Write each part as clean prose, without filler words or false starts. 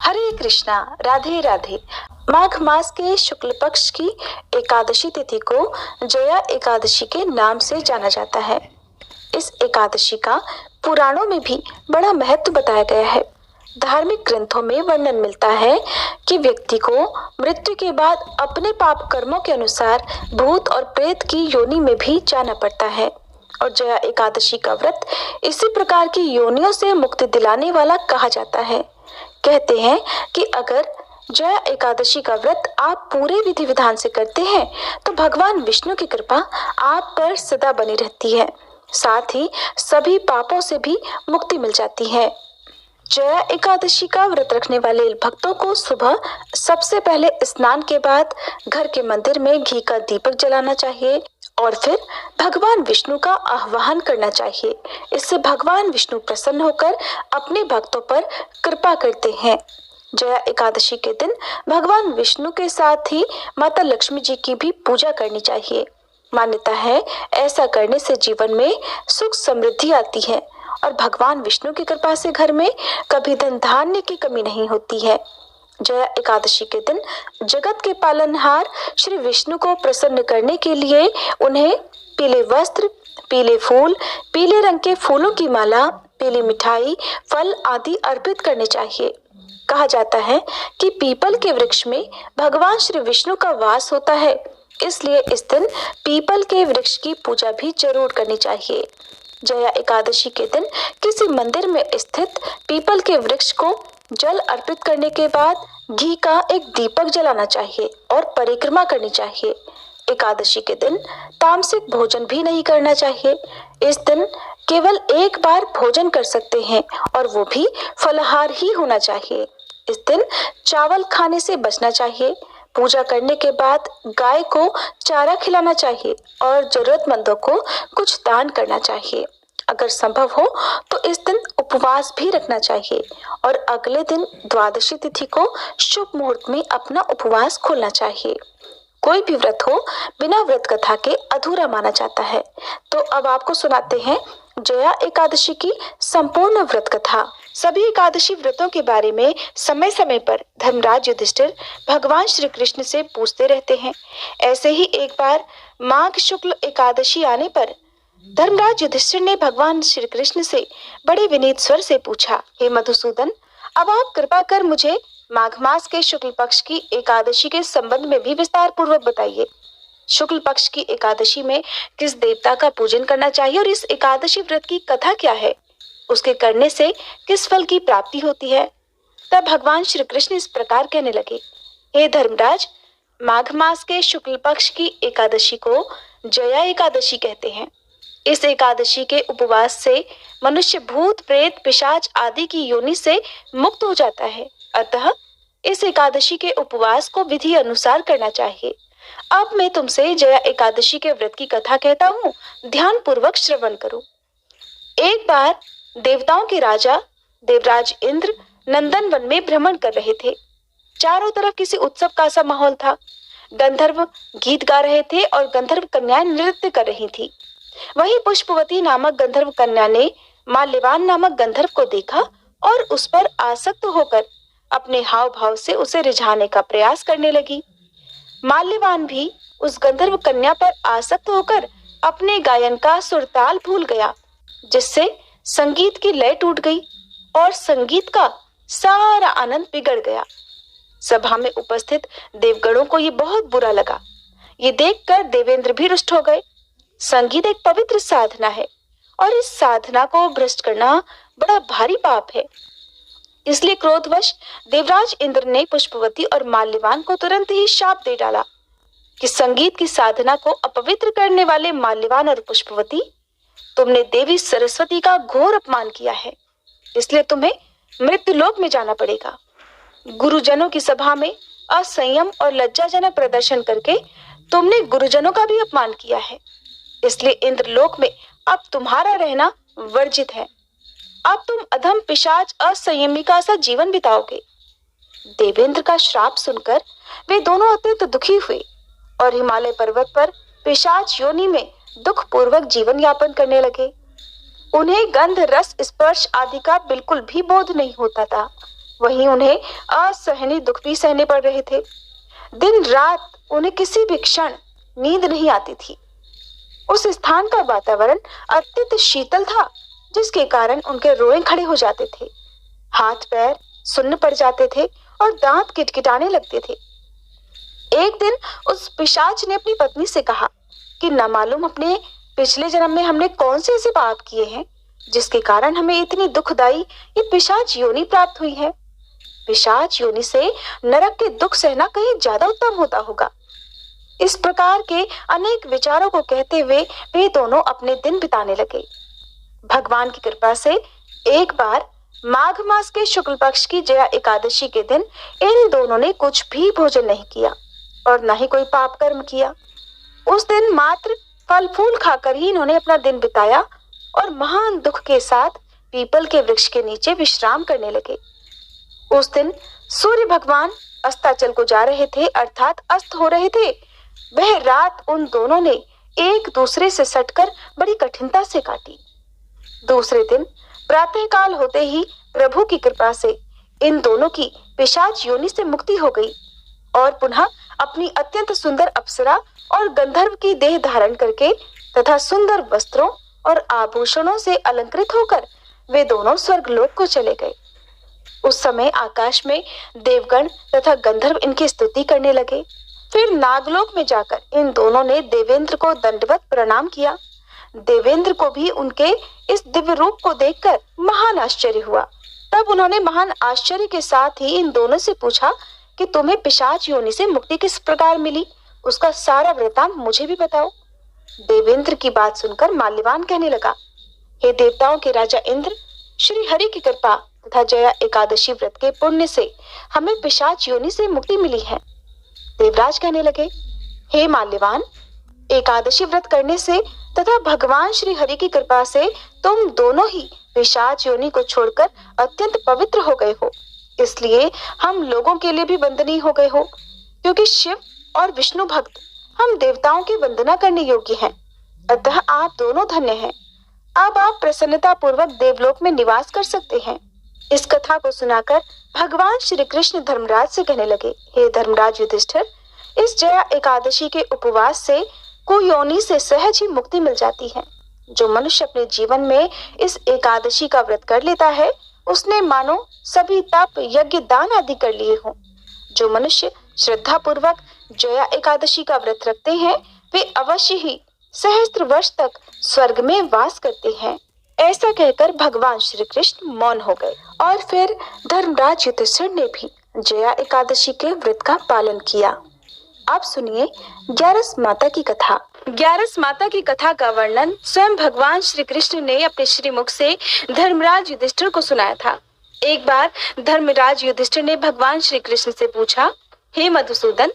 हरे कृष्णा, राधे राधे। माघ मास के शुक्ल पक्ष की एकादशी तिथि को जया एकादशी के नाम से जाना जाता है। इस एकादशी का पुराणों में भी बड़ा महत्व बताया गया है। धार्मिक ग्रंथों में वर्णन मिलता है कि व्यक्ति को मृत्यु के बाद अपने पाप कर्मों के अनुसार भूत और प्रेत की योनि में भी जाना पड़ता है और जया एकादशी का व्रत इसी प्रकार की योनियों से मुक्ति दिलाने वाला कहा जाता है। कहते हैं कि अगर जया एकादशी का व्रत आप पूरे विधि विधान से करते हैं तो भगवान विष्णु की कृपा आप पर सदा बनी रहती है, साथ ही सभी पापों से भी मुक्ति मिल जाती है। जया एकादशी का व्रत रखने वाले भक्तों को सुबह सबसे पहले स्नान के बाद घर के मंदिर में घी का दीपक जलाना चाहिए और फिर भगवान विष्णु का आह्वान करना चाहिए। इससे भगवान विष्णु प्रसन्न होकर अपने भक्तों पर कृपा करते हैं। जया एकादशी के दिन भगवान विष्णु के साथ ही माता लक्ष्मी जी की भी पूजा करनी चाहिए। मान्यता है ऐसा करने से जीवन में सुख समृद्धि आती है और भगवान विष्णु की कृपा से घर में कभी धन धान्य की कमी नहीं होती है। जया एकादशी के दिन जगत के पालनहार श्री विष्णु को प्रसन्न करने के लिए उन्हें पीले वस्त्र, पीले फूल, पीले रंग के फूलों की माला, पीली मिठाई, फल आदि अर्पित करने चाहिए। कहा जाता है कि पीपल के वृक्ष में भगवान श्री विष्णु का वास होता है, इसलिए इस दिन पीपल के वृक्ष की पूजा भी जरूर करनी चाहिए। जया एकादशी के दिन किसी मंदिर में स्थित पीपल के वृक्ष को जल अर्पित करने के बाद घी का एक दीपक जलाना चाहिए और परिक्रमा करनी चाहिए। एकादशी के दिन तामसिक भोजन भी नहीं करना चाहिए। इस दिन केवल एक बार भोजन कर सकते हैं और वो भी फलाहार ही होना चाहिए। इस दिन चावल खाने से बचना चाहिए। पूजा करने के बाद गाय को चारा खिलाना चाहिए और जरूरतमंदों को कुछ दान करना चाहिए। अगर संभव हो तो इस दिन उपवास भी रखना चाहिए और अगले दिन द्वादशी तिथि को शुभ मुहूर्त में अपना उपवास खोलना चाहिए। कोई भी व्रत हो बिना व्रत कथा के अधूरा माना जाता है। तो अब आपको सुनाते हैं जया एकादशी की संपूर्ण व्रत कथा। सभी एकादशी व्रतों के बारे में समय समय पर धर्मराज युधिष्ठिर भगवान श्री कृष्ण से पूछते रहते हैं। ऐसे ही एक बार माघ शुक्ल एकादशी आने पर धर्मराज युधिष्ठिर ने भगवान श्री कृष्ण से बड़े विनीत स्वर से पूछा, हे मधुसूदन, अब आप कृपा कर मुझे माघ मास के शुक्ल पक्ष की एकादशी के संबंध में भी विस्तार पूर्वक बताइए। शुक्ल पक्ष की एकादशी में किस देवता का पूजन करना चाहिए और इस एकादशी व्रत की कथा क्या है, उसके करने से किस फल की प्राप्ति होती है। तब भगवान श्री कृष्ण इस प्रकार कहने लगे, हे धर्मराज, माघ मास के शुक्ल पक्ष की एकादशी को जया एकादशी कहते हैं। इस एकादशी के उपवास से मनुष्य भूत प्रेत पिशाच आदि की योनि से मुक्त हो जाता है। अतः इस एकादशी के उपवास को विधि अनुसार करना चाहिए। अब मैं तुमसे जया एकादशी के व्रत की कथा कहता हूँ, ध्यान पूर्वक श्रवण करो। एक बार देवताओं के राजा देवराज इंद्र नंदन वन में भ्रमण कर रहे थे। चारों तरफ किसी उत्सव का सा माहौल था। गंधर्व गीत गा रहे थे और गंधर्व कन्याएं नृत्य कर रही थी। वहीं पुष्पवती नामक गंधर्व कन्या ने माल्यवान नामक गंधर्व को देखा और उस पर आसक्त होकर अपने हाव भाव से उसे रिझाने का प्रयास करने लगी। माल्यवान भी उस गंधर्व कन्या पर आसक्त होकर अपने गायन का सुरताल भूल गया, जिससे संगीत की लय टूट गई और संगीत का सारा आनंद बिगड़ गया। सभा में उपस्थित देवगणों को ये बहुत बुरा लगा। ये देखकर देवेंद्र भी रुष्ट हो गए। संगीत एक पवित्र साधना है और इस साधना को भ्रष्ट करना बड़ा भारी पाप है। इसलिए क्रोधवश देवराज इंद्र ने पुष्पवती और माल्यवान को तुरंत ही शाप दे डाला कि संगीत की साधना को अपवित्र करने वाले माल्यवान और पुष्पवती, तुमने देवी सरस्वती का घोर अपमान किया है, इसलिए तुम्हें मृत्युलोक में जाना पड़ेगा। गुरुजनों की सभा में असंयम और लज्जाजनक प्रदर्शन करके तुमने गुरुजनों का भी अपमान किया है, इसलिए इंद्रलोक में अब तुम्हारा रहना वर्जित है। अब तुम अधम पिशाच असंयमी का सा जीवन बिताओगे। देवेंद्र का श्राप सुनकर वे दोनों अत्यंत दुखी हुए और हिमालय पर्वत पर पिशाच योनि में दुख पूर्वक जीवन यापन करने लगे। उन्हें गंध रस स्पर्श आदि का बिल्कुल भी बोध नहीं होता था। वहीं उन्हें असहनीय दुख भी सहने पड़ रहे थे। दिन रात उन्हें किसी भी क्षण नींद नहीं आती थी। उस स्थान का वातावरण अत्यंत शीतल था, जिसके कारण उनके रोए खड़े हो जाते थे, हाथ पैर सुन्न पड़ जाते थे और दांत किटकिटाने लगते थे। एक दिन उस पिशाच ने अपनी पत्नी से कहा कि न मालूम अपने पिछले जन्म में हमने कौन से ऐसे पाप किए हैं जिसके कारण हमें इतनी दुखदाई ये पिशाच योनि प्राप्त हुई है। पिशाच योनि से नरक के दुख सहना कहीं ज्यादा उत्तम होता होगा। इस प्रकार के अनेक विचारों को कहते हुए वे दोनों अपने दिन बिताने लगे। भगवान की कृपा से एक बार माघ मास के शुक्ल पक्ष की जया एकादशी के दिन इन दोनों ने कुछ भी भोजन नहीं किया और न ही कोई पाप कर्म किया। उस दिन मात्र फल फूल खाकर ही इन्होंने अपना दिन बिताया और महान दुख के साथ पीपल के वृक्ष के नीचे विश्राम करने लगे। उस दिन सूर्य भगवान अस्ताचल को जा रहे थे, अर्थात अस्त हो रहे थे। वह रात उन दोनों ने एक दूसरे से सटकर बड़ी कठिनता से काटी। दूसरे दिन प्रातःकाल होते ही प्रभु की कृपा से इन दोनों की पिशाच योनि से मुक्ति हो गई और पुनः अपनी अत्यंत सुंदर अप्सरा और गंधर्व की देह धारण करके तथा सुंदर वस्त्रों और आभूषणों से अलंकृत होकर वे दोनों स्वर्गलोक को चले गए। उस समय आकाश में देवगण तथा गंधर्व इनकी स्तुति करने लगे। फिर नागलोक में जाकर इन दोनों ने देवेंद्र को दंडवत प्रणाम किया। देवेंद्र को भी उनके इस दिव्य रूप को देखकर महान आश्चर्य हुआ। तब उन्होंने महान आश्चर्य के साथ ही इन दोनों से पूछा कि तुम्हें पिशाच योनि से मुक्ति किस प्रकार मिली, उसका सारा वृतांत मुझे भी बताओ। देवेंद्र की बात सुनकर माल्यवान कहने लगा, हे देवताओं के राजा इंद्र, श्री हरि की कृपा तथा जया एकादशी व्रत के पुण्य से हमें पिशाच योनि से मुक्ति मिली है। देवराज कहने लगे, हे माल्यवान, एकादशी व्रत करने से तथा भगवान श्री हरि की कृपा से तुम दोनों ही पिशाच योनि को छोड़कर अत्यंत पवित्र हो गए हो। इसलिए हम लोगों के लिए भी वंदनीय हो गए हो, क्योंकि शिव और विष्णु भक्त हम देवताओं की वंदना करने योग्य हैं। अतः आप दोनों धन्य हैं। अब आप प्रसन्नता पूर्वक देवलोक में निवास कर सकते हैं। इस कथा को सुनाकर भगवान श्री कृष्ण धर्मराज से कहने लगे, हे धर्मराज युधिष्ठिर, इस जया एकादशी के उपवास से कुयोनि से सहज ही मुक्ति मिल जाती है। जो मनुष्य अपने जीवन में इस एकादशी का व्रत कर लेता है, उसने मानो सभी तप यज्ञ दान आदि कर लिए हों। जो मनुष्य श्रद्धा पूर्वक जया एकादशी का व्रत रखते हैं, वे अवश्य ही सहस्त्र वर्ष तक स्वर्ग में वास करते हैं। ऐसा कहकर भगवान श्री कृष्ण मौन हो गए और फिर धर्मराज युधिष्ठिर ने भी जया एकादशी के व्रत का पालन किया। अब सुनिए ग्यारस माता की कथा। ग्यारस माता की कथा का वर्णन स्वयं भगवान श्री कृष्ण ने अपने श्रीमुख से धर्मराज युधिष्ठिर को सुनाया था। एक बार धर्मराज युधिष्ठिर ने भगवान श्री कृष्ण से पूछा, हे मधुसूदन,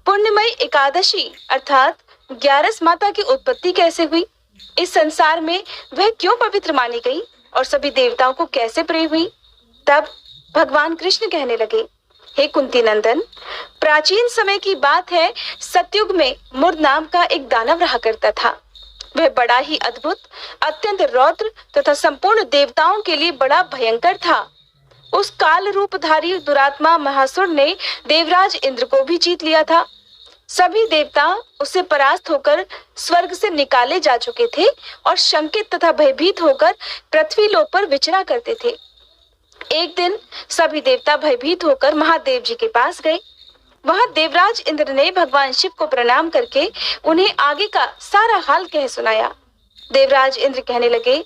पुण्यमयी एकादशी अर्थात ग्यारस माता की उत्पत्ति कैसे हुई? इस संसार में वह क्यों पवित्र मानी गई और सभी देवताओं को कैसे प्रिय हुई? तब भगवान कृष्ण कहने लगे, हे कुंती नंदन, प्राचीन समय की बात है। सतयुग में मुर नाम का एक दानव रहा करता था। वह बड़ा ही अद्भुत, अत्यंत रौद्र तथा संपूर्ण देवताओं के लिए बड़ा भयंकर था। उस काल रूपधारी दुरात्मा महासुर ने देवराज इंद्र को भी जीत लिया था। सभी देवता उससे परास्त होकर स्वर्ग से निकाले जा चुके थे और शंकित तथा भयभीत होकर पृथ्वी लोक पर विचरा करते थे। एक दिन सभी देवता भयभीत होकर महादेव जी के पास गए। वहां देवराज इंद्र ने भगवान शिव को प्रणाम करके उन्हें आगे का सारा हाल कह सुनाया। देवराज इंद्र कहने लगे,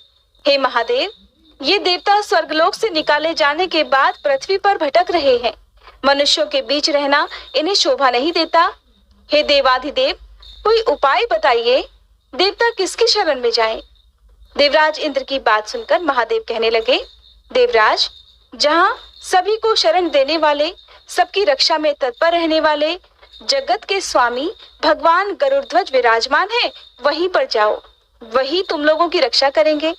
हे महादेव, ये देवता स्वर्गलोक से निकाले जाने के बाद पृथ्वी पर भटक रहे हैं। मनुष्यों के बीच रहना इन्हें शोभा नहीं देता। हे देवाधिदेव, कोई उपाय बताइए, देवता किसकी शरण में जाएं? देवराज इंद्र की बात सुनकर महादेव कहने लगे, देवराज, जहाँ सभी को शरण देने वाले, सबकी रक्षा में तत्पर रहने वाले जगत के स्वामी भगवान गरुड़ध्वज विराजमान है, वहीं पर जाओ, वही तुम लोगों की रक्षा करेंगे।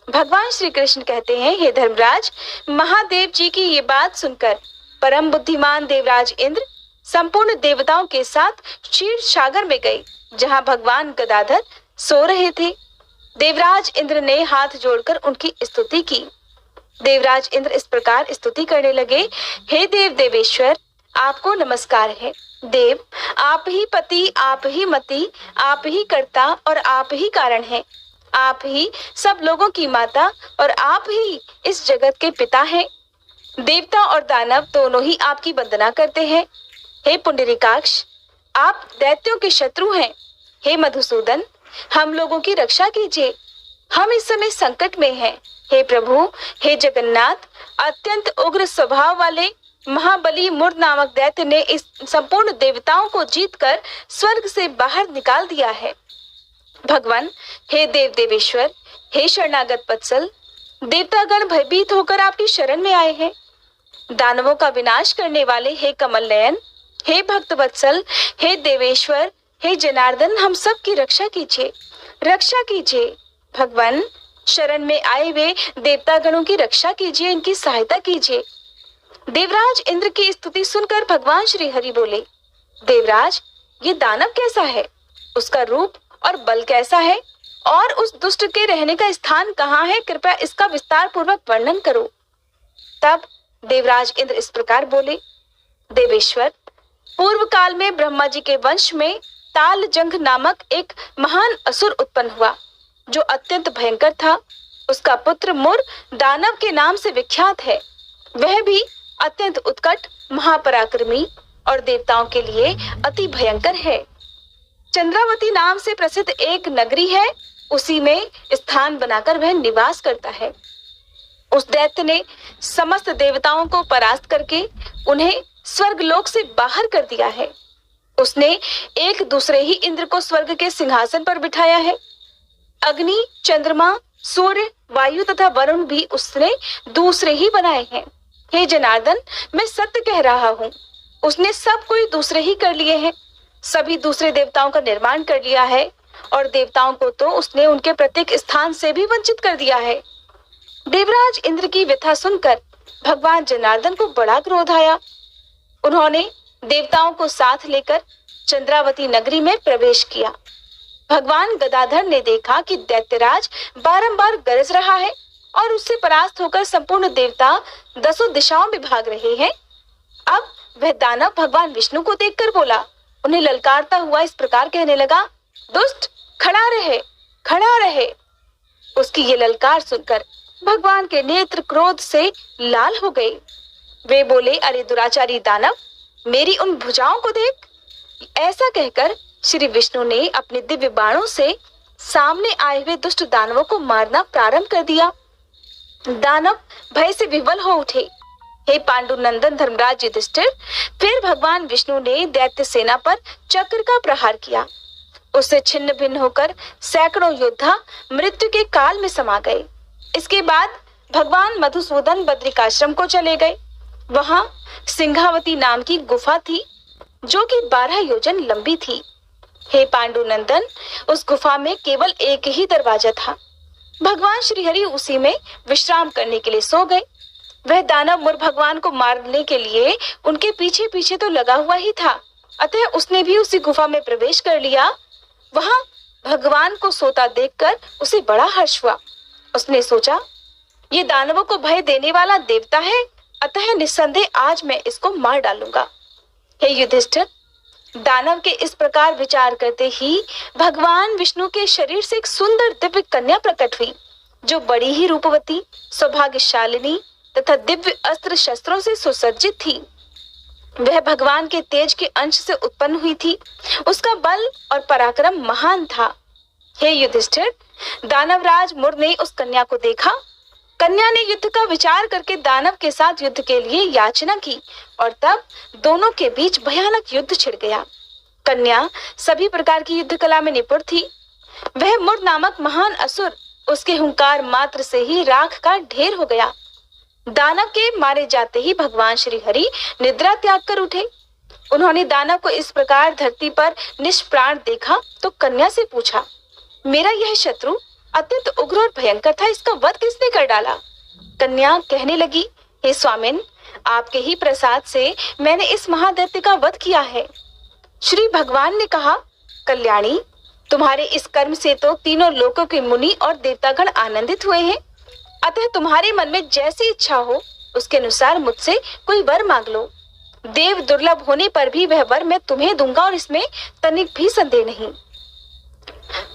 भगवान श्री कृष्ण कहते हैं, हे धर्मराज, महादेव जी की ये बात सुनकर परम बुद्धिमान देवराज इंद्र संपूर्ण देवताओं के साथ क्षीर सागर में गए, जहां भगवान गदाधर सो रहे थे। देवराज इंद्र ने हाथ जोड़कर उनकी स्तुति की। देवराज इंद्र इस प्रकार स्तुति करने लगे, हे देव देवेश्वर, आपको नमस्कार है। देव, आप ही पति, आप ही मति, आप ही कर्ता और आप ही कारण हैं। आप ही सब लोगों की माता और आप ही इस जगत के पिता हैं। देवता और दानव दोनों ही आपकी वंदना करते हैं। हे पुंडरीकाक्ष, आप दैत्यों के शत्रु हैं। हे मधुसूदन, हम लोगों की रक्षा कीजिए, हम इस समय संकट में हैं। हे प्रभु, हे जगन्नाथ, अत्यंत उग्र स्वभाव वाले महाबली मुर नामक दैत्य ने इस संपूर्ण देवताओं को जीतकर स्वर्ग से बाहर निकाल दिया है। भगवान, हे देव देवेश्वर, हे शरणागत वत्सल, देवतागण भयभीत होकर आपकी शरण में आए हैं। दानवों का विनाश करने वाले हे कमल नयन, हे भक्त वत्सल, हे देवेश्वर, हे जनार्दन, हम सब की रक्षा कीजिए, रक्षा कीजिए। भगवान, शरण में आए हुए देवतागणों की रक्षा कीजिए, इनकी सहायता कीजिए। देवराज इंद्र की स्तुति सुनकर भगवान श्री हरि बोले, देवराज, ये दानव कैसा है? उसका रूप और बल कैसा है? और उस दुष्ट के रहने का स्थान कहाँ है? कृपया इसका विस्तार पूर्वक वर्णन करो। तब देवराज इंद्र इस प्रकार बोले, देवेश्वर, पूर्व काल में ब्रह्मा जी के वंश में ताल जंघ नामक एक महान असुर उत्पन्न हुआ, जो अत्यंत भयंकर था। उसका पुत्र मुर दानव के नाम से विख्यात है। वह भी अत्यंत उत्कट, महापराक्रमी और देवताओं के लिए अति भयंकर है। चंद्रावती नाम से प्रसिद्ध एक नगरी है, उसी में स्थान बनाकर वह निवास करता है। उस दैत्य ने समस्त देवताओं को परास्त करके उन्हें स्वर्गलोक से बाहर कर दिया है। उसने एक दूसरे ही इंद्र को स्वर्ग के सिंहासन पर बिठाया है। अग्नि, चंद्रमा, सूर्य, वायु तथा वरुण भी उसने दूसरे ही बनाए हैं। हे जनार्दन, मैं सत्य कह रहा हूँ, उसने सब कोई दूसरे ही कर लिए हैं। सभी दूसरे देवताओं का निर्माण कर लिया है और देवताओं को तो उसने उनके प्रत्येक स्थान से भी वंचित कर दिया है। देवराज इंद्र की व्यथा सुनकर भगवान जनार्दन को बड़ा क्रोध आया। उन्होंने देवताओं को साथ लेकर चंद्रावती नगरी में प्रवेश किया। भगवान गदाधर ने देखा कि दैत्यराज बारंबार गरज रहा है और उससे परास्त होकर संपूर्ण देवता दसों दिशाओं में भाग रहे हैं। अब वह दानव भगवान विष्णु को देखकर बोला, उन्हें ललकारता हुआ इस प्रकार कहने लगा, दुष्ट, खड़ा रहे, खड़ा रहे। उसकी ये ललकार सुनकर भगवान के नेत्र क्रोध से लाल हो गए। वे बोले, अरे दुराचारी दानव, मेरी उन भुजाओं को देख। ऐसा कहकर श्री विष्णु ने अपने दिव्य बाणों से सामने आए हुए दुष्ट दानवों को मारना प्रारंभ कर दिया। दानव भय से विवल हो उठे। हे पांडु नंदन धर्मराज युधिष्ठिर, फिर भगवान विष्णु ने दैत्य सेना पर चक्र का प्रहार किया। उससे छिन्न भिन्न होकर सैकड़ों योद्धा मृत्यु के काल में समा गए। इसके बाद भगवान मधुसूदन बद्रिकाश्रम को चले गए। वहां सिंहावती नाम की गुफा थी, जो कि 12 योजन लंबी थी। हे पांडु नंदन, उस गुफा में केवल एक ही दरवाजा था। भगवान श्रीहरि उसी में विश्राम करने के लिए सो गए। वह दानव मुर भगवान को मारने के लिए उनके पीछे पीछे तो लगा हुआ ही था, अतः उसने भी उसी गुफा में प्रवेश कर लिया। वहां भगवान को सोता देखकर उसे बड़ा हर्ष हुआ। उसने सोचा, ये दानवों को भय देने वाला देवता है, अतः निस्संदेह आज मैं इसको मार डालूंगा। हे युधिष्ठिर, दानव के इस प्रकार विचार करते ही भगवान विष्णु के शरीर से एक सुंदर दिव्य कन्या प्रकट हुई, जो बड़ी ही रूपवती, सौभाग्यशालिनी तथा दिव्य अस्त्र शस्त्रों से सुसज्जित थी। वह भगवान के तेज के अंश से उत्पन्न हुई थी। उसका बल और पराक्रम महान था। हे युधिष्ठिर, दानवराज मुर ने उस कन्या को देखा। कन्या ने युद्ध का विचार करके दानव के साथ युद्ध के लिए याचना की और तब दोनों के बीच भयानक युद्ध छिड़ गया। कन्या सभी प्रकार की युद्ध कला में निपुण थी। वह मुर नामक महान असुर उसके हुंकार मात्र से ही राख का ढेर हो गया। दानव के मारे जाते ही भगवान श्री हरि निद्रा त्याग कर उठे। उन्होंने दानव को इस प्रकार धरती पर निष्प्राण देखा तो कन्या से पूछा, मेरा यह शत्रु अत्यंत उग्र और भयंकर था, इसका वध किसने कर डाला? कन्या कहने लगी, हे स्वामिन, आपके ही प्रसाद से मैंने इस महादैत्य का वध किया है। श्री भगवान ने कहा, कल्याणी, तुम्हारे इस कर्म से तो तीनों लोकों के मुनि और देवतागण आनंदित हुए हैं। अतः तुम्हारे मन में जैसी इच्छा हो उसके अनुसार मुझसे कोई वर मांग लो। देव दुर्लभ होने पर भी वह वर मैं तुम्हें दूंगा और इसमें तनिक भी संदेह नहीं।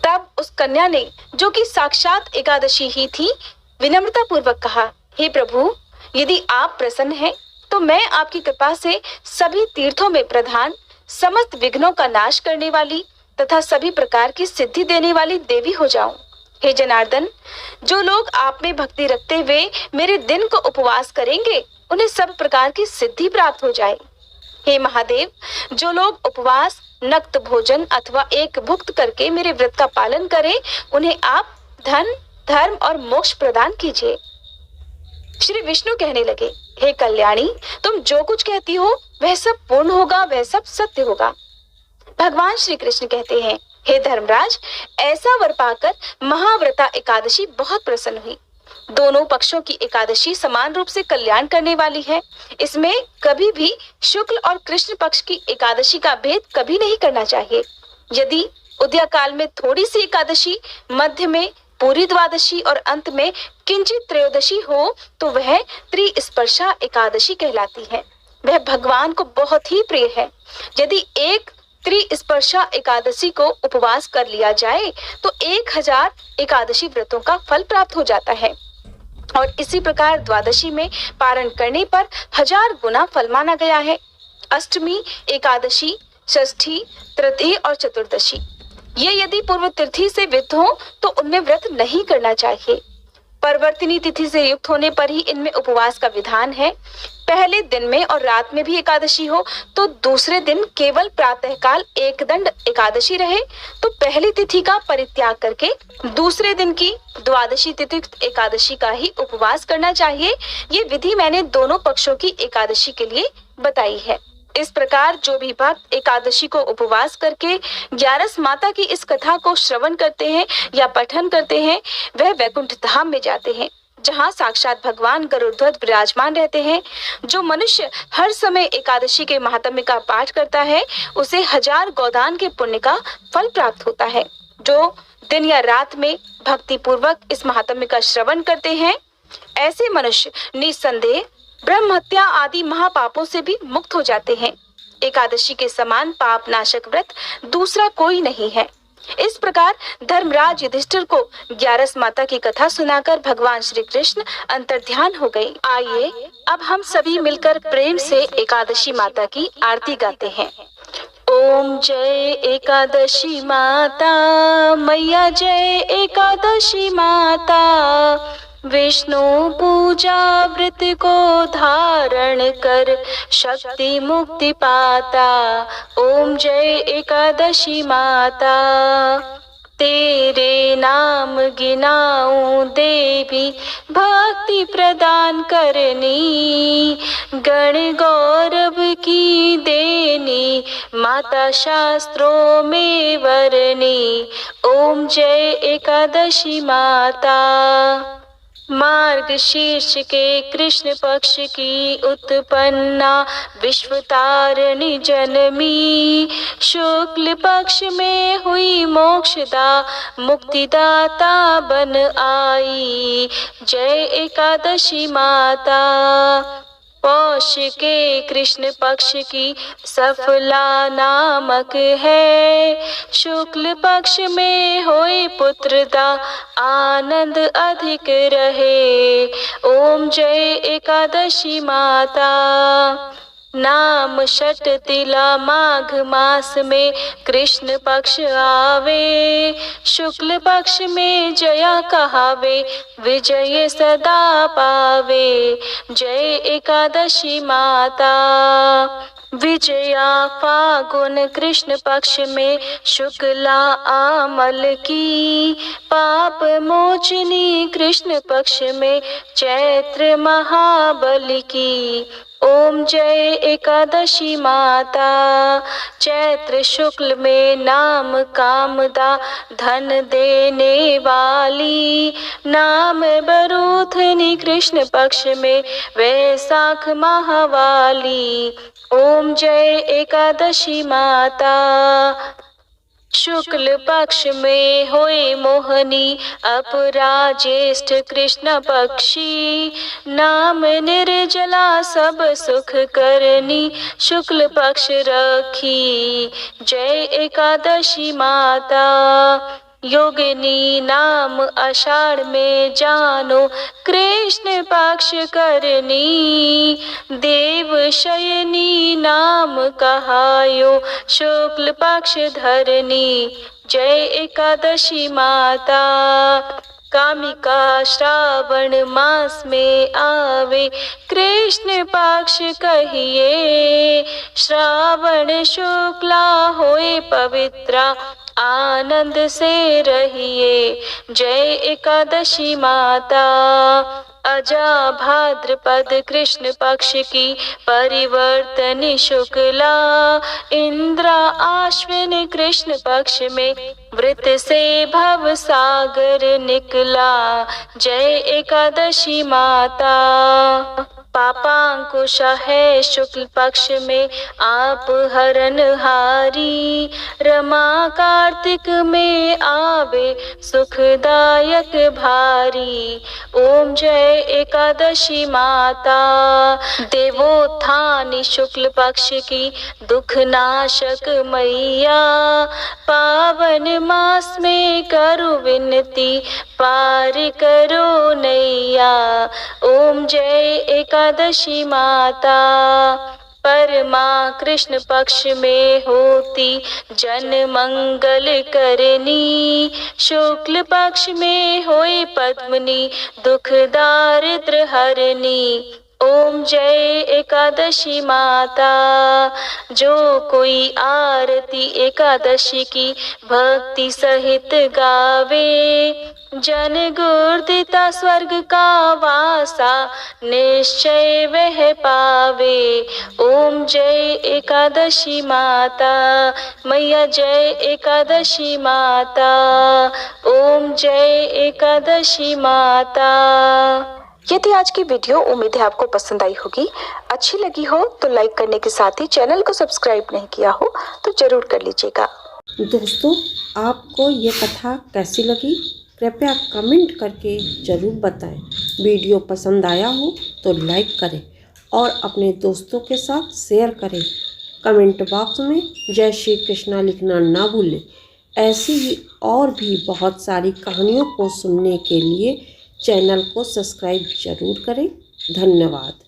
तब उस कन्या ने, जो कि साक्षात एकादशी ही थी, विनम्रता पूर्वक कहा, हे प्रभु, यदि आप प्रसन्न हैं तो मैं आपकी कृपा से सभी तीर्थों में प्रधान, समस्त विघ्नों का नाश करने वाली तथा सभी प्रकार की सिद्धि देने वाली देवी हो जाऊं। हे जनार्दन, जो लोग आप में भक्ति रखते हुए मेरे दिन को उपवास करेंगे उन्हें सब प्रकार की सिद्धि प्राप्त हो जाए। हे महादेव, जो लोग उपवास, नक्त भोजन अथवा एक भुक्त करके मेरे व्रत का पालन करें उन्हें आप धन, धर्म और मोक्ष प्रदान कीजिए। श्री विष्णु कहने लगे, हे कल्याणी, तुम जो कुछ कहती हो वह सब पूर्ण होगा, वह सब सत्य होगा। भगवान श्री कृष्ण कहते हैं, हे धर्मराज, ऐसा वर पाकर महाव्रता एकादशी बहुत प्रसन्न हुई। दोनों पक्षों की एकादशी समान रूप से कल्याण करने वाली है। इसमें कभी भी शुक्ल और कृष्ण पक्ष की एकादशी का भेद कभी नहीं करना चाहिए। यदि उदय काल में थोड़ी सी एकादशी, मध्य में पूरी द्वादशी और अंत में किंचित त्रयोदशी हो तो वह त्रिस्पर्शा एकादशी कहलाती है। वह भगवान को बहुत ही प्रिय है। यदि एक त्रिस्पर्शा एकादशी को उपवास कर लिया जाए तो 1000 एकादशी व्रतों का फल प्राप्त हो जाता है और इसी प्रकार द्वादशी में पारण करने पर 1000 गुना फल माना गया है। अष्टमी, एकादशी, षष्ठी, तृतीय और चतुर्दशी ये यदि पूर्व तिथि से विद्ध हो तो उनमें व्रत नहीं करना चाहिए। परवर्तिनी तिथि से युक्त होने पर ही इनमें उपवास का विधान है। पहले दिन में और रात में भी एकादशी हो तो दूसरे दिन केवल प्रातःकाल एकदंड एकादशी रहे तो पहली तिथि का परित्याग करके दूसरे दिन की द्वादशी तिथि एकादशी का ही उपवास करना चाहिए। ये विधि मैंने दोनों पक्षों की एकादशी के लिए बताई है। इस प्रकार जो भी भक्त एकादशी को उपवास करके 11 माता की इस कथा को श्रवण करते हैं या पठन करते हैं वह वैकुंठ धाम में जाते हैं, जहाँ साक्षात भगवान गरुड़ध्वज विराजमान रहते हैं। जो मनुष्य हर समय एकादशी के महात्म्य का पाठ करता है उसे 1000 गोदान के पुण्य का फल प्राप्त होता है। जो दिन या रात में भक्ति पूर्वक इस महात्म्य का श्रवण करते हैं ऐसे मनुष्य निसंदेह ब्रह्म हत्या आदि महापापों से भी मुक्त हो जाते हैं। एकादशी के समान पाप नाशक व्रत दूसरा कोई नहीं है। इस प्रकार धर्मराज युधिष्ठिर को 11 माता की कथा सुनाकर भगवान श्री कृष्ण अंतर्ध्यान हो गए। आइए अब हम सभी मिलकर प्रेम से एकादशी माता की आरती गाते हैं। ओम जय एकादशी माता, मैया जय एकादशी माता, विष्णु पूजा व्रत को धारण कर शक्ति मुक्ति पाता। ओम जय एकादशी माता, तेरे नाम गिनाऊं देवी भक्ति प्रदान करनी, गण गौरव की देनी माता शास्त्रों में वरनी। ओम जय एकादशी माता। मार्गशीर्ष के कृष्ण पक्ष की उत्पन्ना विश्वतारिणी जनमी, शुक्ल पक्ष में हुई मोक्षदा मुक्तिदाता बन आई। जय एकादशी माता। पौष के कृष्ण पक्ष की सफला नामक है, शुक्ल पक्ष में होए पुत्रदा आनंद अधिक रहे। ओम जय एकादशी माता। नाम षट तिला माघ मास में कृष्ण पक्ष आवे, शुक्ल पक्ष में जया कहावे विजय सदा पावे। जय एकादशी माता। विजया फागुन कृष्ण पक्ष में शुक्ला आमल की, पाप मोचनी कृष्ण पक्ष में चैत्र महाबल की। ओम जय एकादशी माता। चैत्र शुक्ल में नाम कामदा धन देने वाली, नाम बरूथनी कृष्ण पक्ष में वैशाख महावाली। ओम जय एकादशी माता। शुक्ल पक्ष में होए मोहनी अपराजेष्ठ कृष्ण पक्षी नाम निर्जला सब सुख करनी शुक्ल पक्ष रखी जय एकादशी माता योगिनी नाम आषाढ़ में जानो कृष्ण पक्ष करनी देव शयनी नाम कहायो शुक्ल पक्ष धरनी जय एकादशी माता कामिका श्रावण मास में आवे कृष्ण पक्ष कहिए श्रावण शुक्ला होए पवित्रा आनंद से रहिए जय एकादशी माता अजा भाद्रपद कृष्ण पक्ष की परिवर्तन शुक्ला इंद्रा आश्विन कृष्ण पक्ष में वृत से भव सागर निकला जय एकादशी माता पापांकुश है शुक्ल पक्ष में आप हरन हारी रमा कार्तिक में आवे सुखदायक भारी ओम जय एकादशी माता देवोत्थानी शुक्ल पक्ष की दुख नाशक मैया पावन मास में करो विनती पार करो नैया ओम जय एकादशी माता परमा कृष्ण पक्ष में होती जन मंगल करनी शुक्ल पक्ष में होए पद्मनी दुख दारिद्र हरनी ओम जय एकादशी माता जो कोई आरती एकादशी की भक्ति सहित गावे जन गुर्दिता स्वर्ग का वासा निश्चय वह पावे ओम जय एकादशी माता मैया जय एकादशी माता ओम जय एकादशी माता। यदि आज की वीडियो उम्मीद है आपको पसंद आई होगी, अच्छी लगी हो तो लाइक करने के साथ ही चैनल को सब्सक्राइब नहीं किया हो तो जरूर कर लीजिएगा। दोस्तों, आपको ये कथा कैसी लगी कृपया कमेंट करके ज़रूर बताएं। वीडियो पसंद आया हो तो लाइक करें और अपने दोस्तों के साथ शेयर करें। कमेंट बॉक्स में जय श्री कृष्णा लिखना ना भूलें। ऐसी ही और भी बहुत सारी कहानियों को सुनने के लिए चैनल को सब्सक्राइब जरूर करें। धन्यवाद।